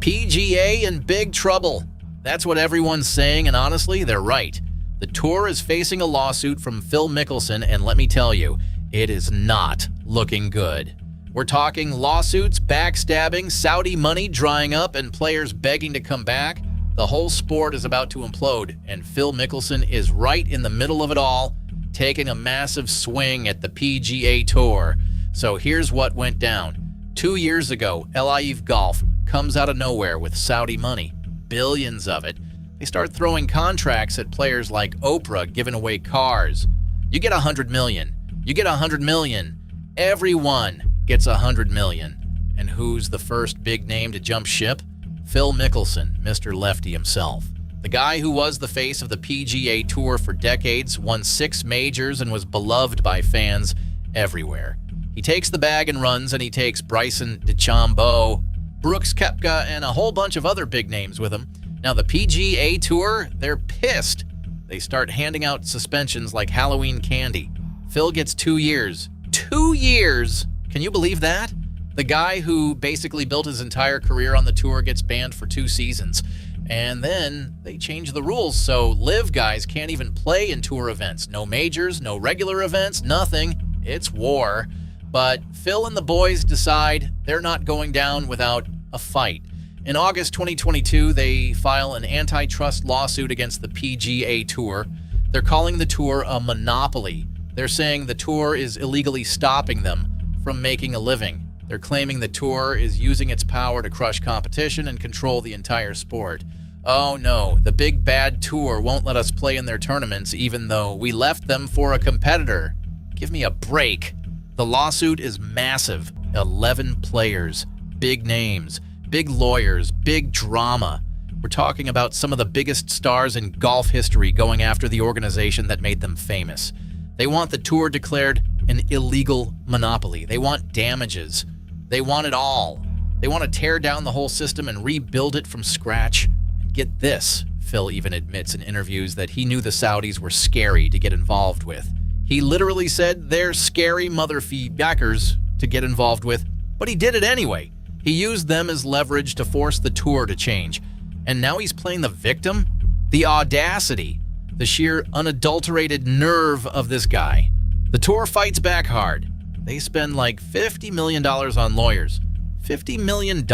PGA in big trouble. That's what everyone's saying, and honestly, they're right. The tour is facing a lawsuit from Phil Mickelson, and let me tell you, it is not looking good. We're talking lawsuits, backstabbing, Saudi money drying up, and players begging to come back. The whole sport is about to implode, and Phil Mickelson is right in the middle of it all, taking a massive swing at the PGA Tour. So here's what went down. 2 years ago, LIV Golf comes out of nowhere with Saudi money, billions of it. They start throwing contracts at players like Oprah, giving away cars. You get $100 million. You get $100 million. Everyone gets $100 million. And who's the first big name to jump ship? Phil Mickelson, Mr. Lefty himself. The guy who was the face of the PGA Tour for decades, won 6 majors, and was beloved by fans everywhere. He takes the bag and runs, and he takes Bryson DeChambeau, Brooks Koepka, and a whole bunch of other big names with him. Now, the PGA Tour, they're pissed. They start handing out suspensions like Halloween candy. Phil gets 2 years. 2 years? Can you believe that? The guy who basically built his entire career on the tour gets banned for 2 seasons. And then they change the rules, so LIV guys can't even play in tour events. No majors, no regular events, nothing. It's war. But Phil and the boys decide they're not going down without a fight. In August 2022, they file an antitrust lawsuit against the PGA Tour. They're calling the tour a monopoly. They're saying the tour is illegally stopping them from making a living. They're claiming the tour is using its power to crush competition and control the entire sport. Oh no, the big bad tour won't let us play in their tournaments even though we left them for a competitor. Give me a break. The lawsuit is massive. 11 players, big names, big lawyers, big drama. We're talking about some of the biggest stars in golf history going after the organization that made them famous. They want the tour declared an illegal monopoly. They want damages. They want it all. They want to tear down the whole system and rebuild it from scratch. And get this, Phil even admits in interviews that he knew the Saudis were scary to get involved with. He literally said they're scary motherfuckers to get involved with, but he did it anyway. He used them as leverage to force the tour to change. And now he's playing the victim? The audacity, the sheer unadulterated nerve of this guy. The tour fights back hard. They spend like $50 million on lawyers. $50 million.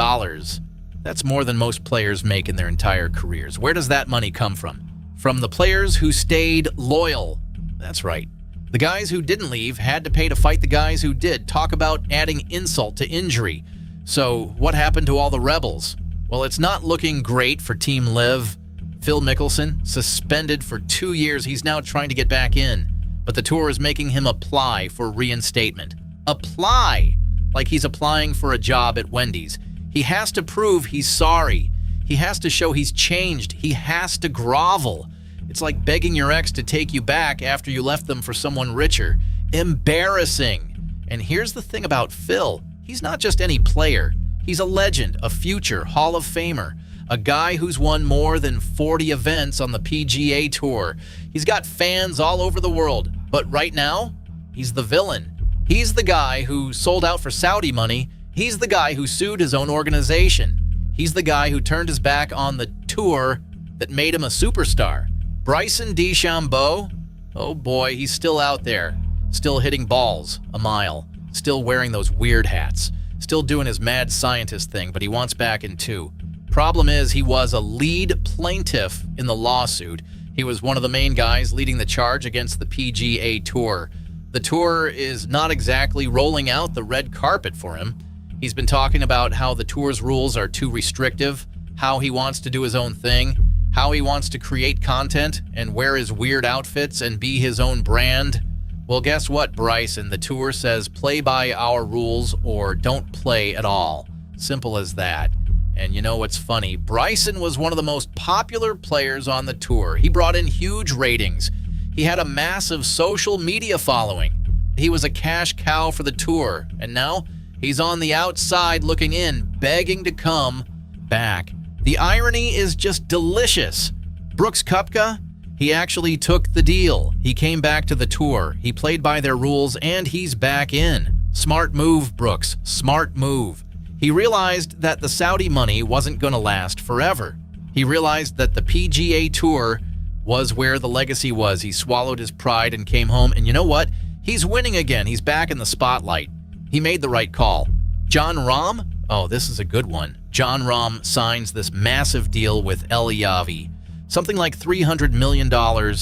That's more than most players make in their entire careers. Where does that money come from? From the players who stayed loyal. That's right. The guys who didn't leave had to pay to fight the guys who did. Talk about adding insult to injury. So what happened to all the rebels? Well, it's not looking great for Team LIV. Phil Mickelson, suspended for 2 years. He's now trying to get back in. But the tour is making him apply for reinstatement. Apply! Like he's applying for a job at Wendy's. He has to prove he's sorry. He has to show he's changed. He has to grovel. It's like begging your ex to take you back after you left them for someone richer. Embarrassing. And here's the thing about Phil. He's not just any player. He's a legend, a future Hall of Famer, a guy who's won more than 40 events on the PGA Tour. He's got fans all over the world, but right now, he's the villain. He's the guy who sold out for Saudi money. He's the guy who sued his own organization. He's the guy who turned his back on the tour that made him a superstar. Bryson DeChambeau, oh boy, he's still out there, still hitting balls a mile, still wearing those weird hats, still doing his mad scientist thing, but he wants back in 2. Problem is, he was a lead plaintiff in the lawsuit. He was one of the main guys leading the charge against the PGA Tour. The tour is not exactly rolling out the red carpet for him. He's been talking about how the tour's rules are too restrictive, how he wants to do his own thing, how he wants to create content and wear his weird outfits and be his own brand. Well, guess what, Bryson? The tour says play by our rules or don't play at all. Simple as that. And you know what's funny? Bryson was one of the most popular players on the tour. He brought in huge ratings. He had a massive social media following. He was a cash cow for the tour. And now he's on the outside looking in, begging to come back. The irony is just delicious. Brooks Koepka, he actually took the deal. He came back to the tour. He played by their rules, and he's back in. Smart move, Brooks. Smart move. He realized that the Saudi money wasn't going to last forever. He realized that the PGA Tour was where the legacy was. He swallowed his pride and came home, and you know what? He's winning again. He's back in the spotlight. He made the right call. Jon Rahm? Oh, this is a good one. Jon Rahm signs this massive deal with LIV. Something like $300 million.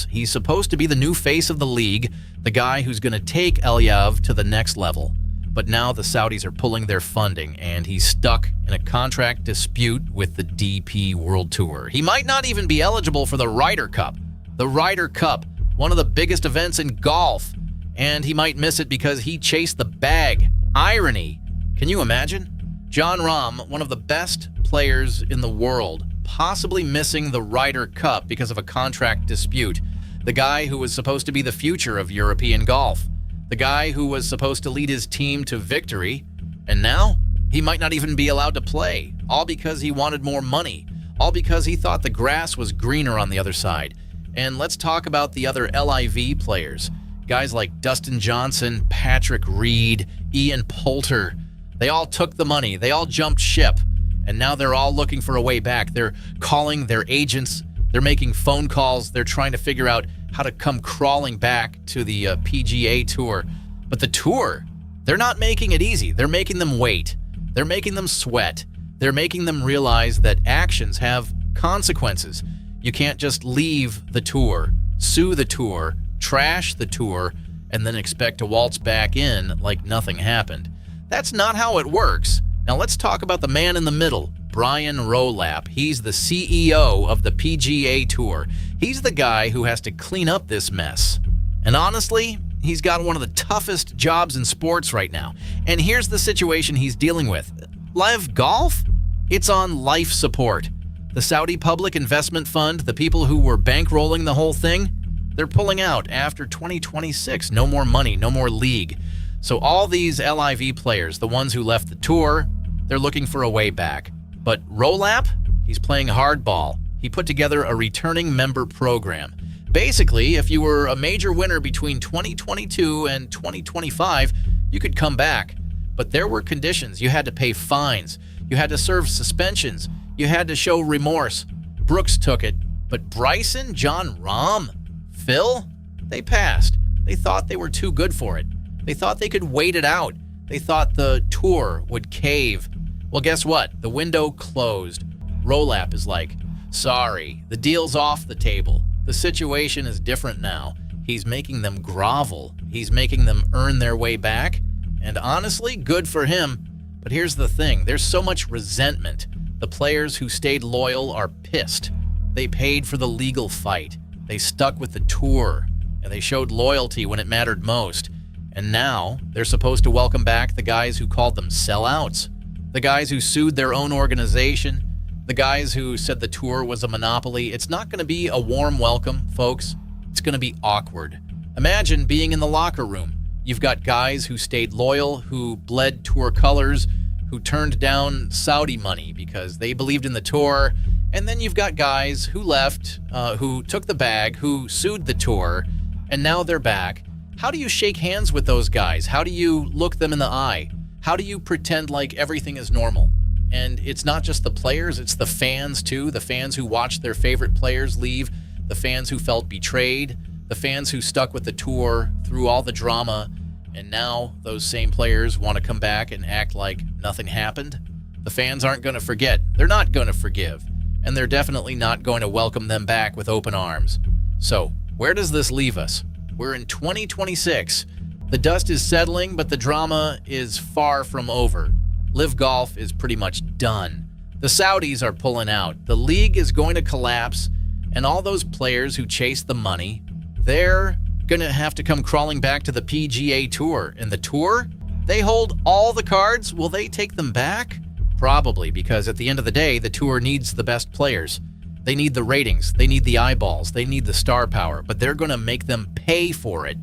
He's supposed to be the new face of the league, the guy who's going to take LIV to the next level. But now the Saudis are pulling their funding, and he's stuck in a contract dispute with the DP World Tour. He might not even be eligible for the Ryder Cup. The Ryder Cup, one of the biggest events in golf. And he might miss it because he chased the bag. Irony. Can you imagine? Jon Rahm, one of the best players in the world, possibly missing the Ryder Cup because of a contract dispute. The guy who was supposed to be the future of European golf. The guy who was supposed to lead his team to victory. And now, he might not even be allowed to play. All because he wanted more money. All because he thought the grass was greener on the other side. And let's talk about the other LIV players. Guys like Dustin Johnson, Patrick Reed, Ian Poulter. They all took the money. They all jumped ship. And now they're all looking for a way back. They're calling their agents. They're making phone calls. They're trying to figure out how to come crawling back to the PGA Tour. But the Tour, they're not making it easy. They're making them wait. They're making them sweat. They're making them realize that actions have consequences. You can't just leave the Tour, sue the Tour, trash the Tour, and then expect to waltz back in like nothing happened. That's not how it works. Now let's talk about the man in the middle, Brian Rolapp. He's the CEO of the PGA Tour. He's the guy who has to clean up this mess. And honestly, he's got one of the toughest jobs in sports right now. And here's the situation he's dealing with. LIV Golf? It's on life support. The Saudi Public Investment Fund, the people who were bankrolling the whole thing, they're pulling out after 2026. No more money, no more league. So all these LIV players, the ones who left the Tour, they're looking for a way back. But Rolapp, he's playing hardball. He put together a returning member program. Basically, if you were a major winner between 2022 and 2025, you could come back. But there were conditions. You had to pay fines. You had to serve suspensions. You had to show remorse. Brooks took it. But Bryson, Jon Rahm, Phil, they passed. They thought they were too good for it. They thought they could wait it out. They thought the Tour would cave. Well, guess what? The window closed. Rolapp is like, sorry, the deal's off the table. The situation is different now. He's making them grovel. He's making them earn their way back. And honestly, good for him. But here's the thing. There's so much resentment. The players who stayed loyal are pissed. They paid for the legal fight. They stuck with the Tour. And they showed loyalty when it mattered most. And now they're supposed to welcome back the guys who called them sellouts. The guys who sued their own organization. The guys who said the Tour was a monopoly. It's not going to be a warm welcome, folks. It's going to be awkward. Imagine being in the locker room. You've got guys who stayed loyal, who bled Tour colors, who turned down Saudi money because they believed in the Tour. And then you've got guys who left, who took the bag, who sued the Tour, and now they're back. How do you shake hands with those guys? How do you look them in the eye? How do you pretend like everything is normal? And it's not just the players, it's the fans too. The fans who watched their favorite players leave, the fans who felt betrayed, the fans who stuck with the Tour through all the drama, and now those same players want to come back and act like nothing happened. The fans aren't going to forget. They're not going to forgive. And they're definitely not going to welcome them back with open arms. So, where does this leave us? We're in 2026. The dust is settling, but the drama is far from over. LIV Golf is pretty much done. The Saudis are pulling out. The league is going to collapse, and all those players who chased the money, they're going to have to come crawling back to the PGA Tour. And the Tour, they hold all the cards. Will they take them back? Probably, because at the end of the day, the Tour needs the best players. They need the ratings. They need the eyeballs. They need the star power. But they're going to make them pay for it,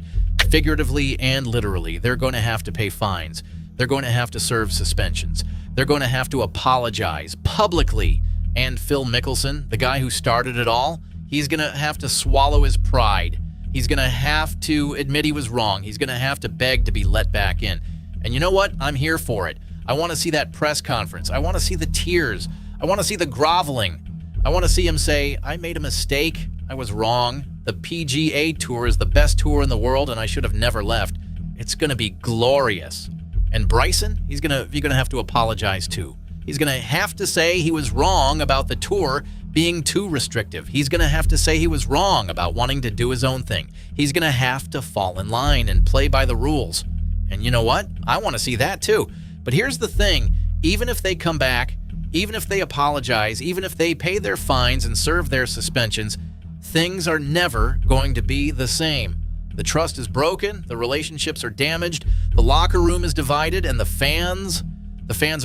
figuratively and literally. They're going to have to pay fines. They're going to have to serve suspensions. They're going to have to apologize publicly. And Phil Mickelson, the guy who started it all, he's going to have to swallow his pride. He's going to have to admit he was wrong. He's going to have to beg to be let back in. And you know what? I'm here for it. I want to see that press conference. I want to see the tears. I want to see the groveling. I want to see him say, I made a mistake. I was wrong. The PGA Tour is the best tour in the world, and I should have never left. It's going to be glorious. And Bryson, he's going to have to apologize too. He's going to have to say he was wrong about the tour being too restrictive. He's going to have to say he was wrong about wanting to do his own thing. He's going to have to fall in line and play by the rules. And you know what? I want to see that too. But here's the thing. Even if they come back, even if they apologize, even if they pay their fines and serve their suspensions, things are never going to be the same. The trust is broken, the relationships are damaged, the locker room is divided, and the fans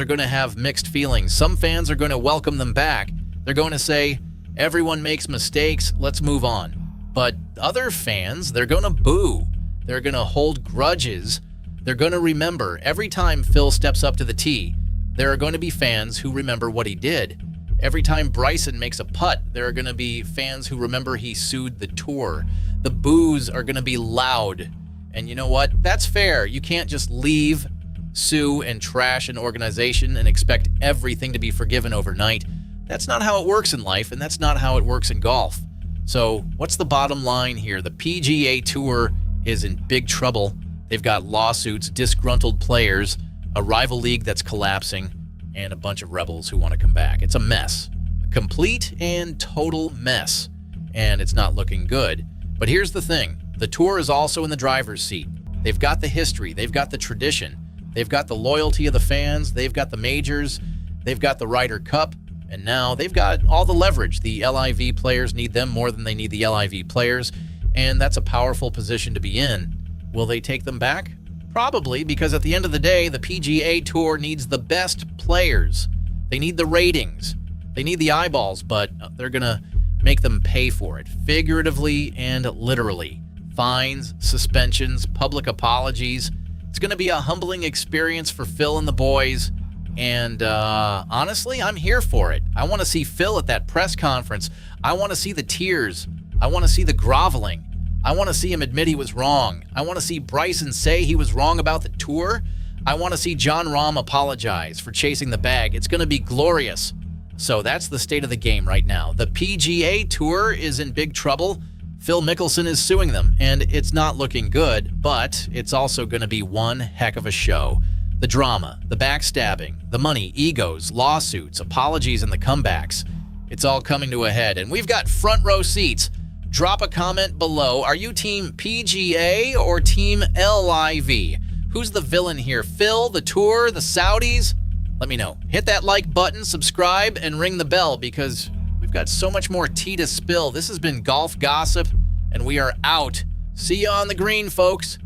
are going to have mixed feelings. Some fans are going to welcome them back. They're going to say, everyone makes mistakes, let's move on. But other fans, they're going to boo. They're going to hold grudges. They're going to remember every time Phil steps up to the tee, there are going to be fans who remember what he did. Every time Bryson makes a putt, there are going to be fans who remember he sued the tour. The boos are going to be loud. And you know what? That's fair. You can't just leave, sue, and trash an organization and expect everything to be forgiven overnight. That's not how it works in life, and that's not how it works in golf. So what's the bottom line here? The PGA Tour is in big trouble. They've got lawsuits, disgruntled players, a rival league that's collapsing, and a bunch of rebels who want to come back. It's a mess. A complete and total mess. And it's not looking good. But here's the thing. The tour is also in the driver's seat. They've got the history. They've got the tradition. They've got the loyalty of the fans. They've got the majors. They've got the Ryder Cup. And now they've got all the leverage. The LIV players need them more than they need the LIV players. And that's a powerful position to be in. Will they take them back? Probably, because at the end of the day, the PGA Tour needs the best players. They need the ratings. They need the eyeballs, but they're going to make them pay for it, figuratively and literally. Fines, suspensions, public apologies. It's going to be a humbling experience for Phil and the boys, and honestly, I'm here for it. I want to see Phil at that press conference. I want to see the tears. I want to see the groveling. I want to see him admit he was wrong. I want to see Bryson say he was wrong about the tour. I want to see Jon Rahm apologize for chasing the bag. It's going to be glorious. So that's the state of the game right now. The PGA Tour is in big trouble. Phil Mickelson is suing them, and it's not looking good, but it's also going to be one heck of a show. The drama, the backstabbing, the money, egos, lawsuits, apologies, and the comebacks. It's all coming to a head, and we've got front row seats. Drop a comment below. Are you team PGA or team LIV? Who's the villain here? Phil, the tour, the Saudis? Let me know. Hit that like button, subscribe, and ring the bell because we've got so much more tea to spill. This has been Golf Gossip, and we are out. See you on the green, folks.